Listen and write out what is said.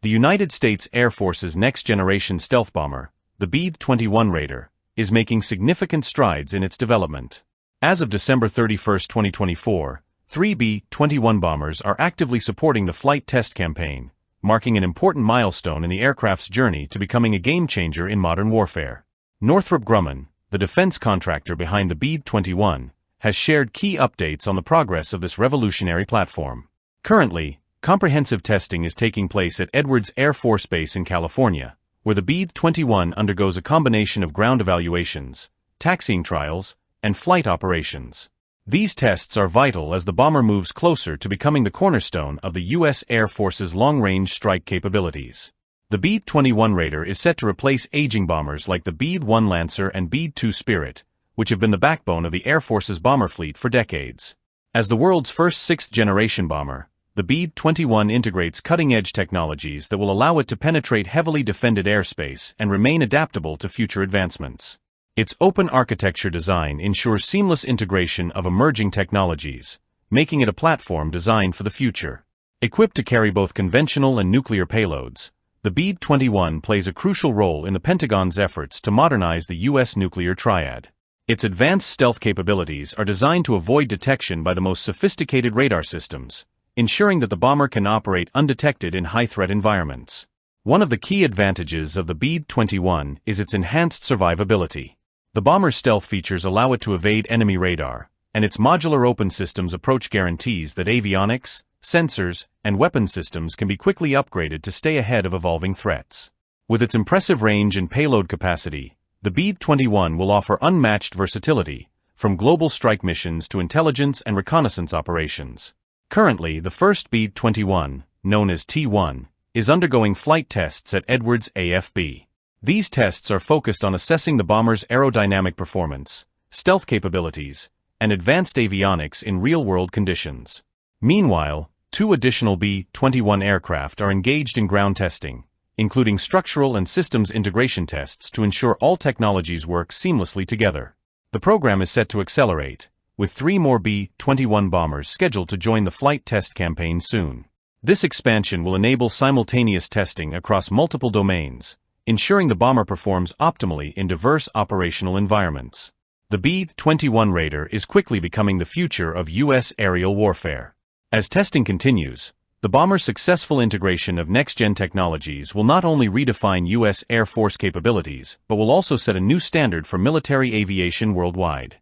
The United States Air Force's next-generation stealth bomber, the B-21 Raider, is making significant strides in its development. As of December 31, 2024, 3 B-21 bombers are actively supporting the flight test campaign, marking an important milestone in the aircraft's journey to becoming a game-changer in modern warfare. Northrop Grumman, the defense contractor behind the B-21, has shared key updates on the progress of this revolutionary platform. Currently, comprehensive testing is taking place at Edwards Air Force Base in California, where the B-21 undergoes a combination of ground evaluations, taxiing trials, and flight operations. These tests are vital as the bomber moves closer to becoming the cornerstone of the U.S. Air Force's long-range strike capabilities. The B-21 Raider is set to replace aging bombers like the B-1 Lancer and B-2 Spirit, which have been the backbone of the Air Force's bomber fleet for decades. As the world's first sixth-generation bomber, the B-21 integrates cutting-edge technologies that will allow it to penetrate heavily defended airspace and remain adaptable to future advancements. Its open architecture design ensures seamless integration of emerging technologies, making it a platform designed for the future. Equipped to carry both conventional and nuclear payloads, the B-21 plays a crucial role in the Pentagon's efforts to modernize the U.S. nuclear triad. Its advanced stealth capabilities are designed to avoid detection by the most sophisticated radar systems, ensuring that the bomber can operate undetected in high-threat environments. One of the key advantages of the B-21 is its enhanced survivability. The bomber's stealth features allow it to evade enemy radar, and its modular open systems approach guarantees that avionics, sensors, and weapon systems can be quickly upgraded to stay ahead of evolving threats. With its impressive range and payload capacity, the B-21 will offer unmatched versatility, from global strike missions to intelligence and reconnaissance operations. Currently, the first B-21, known as T-1, is undergoing flight tests at Edwards AFB. These tests are focused on assessing the bomber's aerodynamic performance, stealth capabilities, and advanced avionics in real-world conditions. Meanwhile, 2 additional B-21 aircraft are engaged in ground testing, including structural and systems integration tests to ensure all technologies work seamlessly together. The program is set to accelerate, with 3 more B-21 bombers scheduled to join the flight test campaign soon. This expansion will enable simultaneous testing across multiple domains, ensuring the bomber performs optimally in diverse operational environments. The B-21 Raider is quickly becoming the future of U.S. aerial warfare. As testing continues, the bomber's successful integration of next-gen technologies will not only redefine U.S. Air Force capabilities, but will also set a new standard for military aviation worldwide.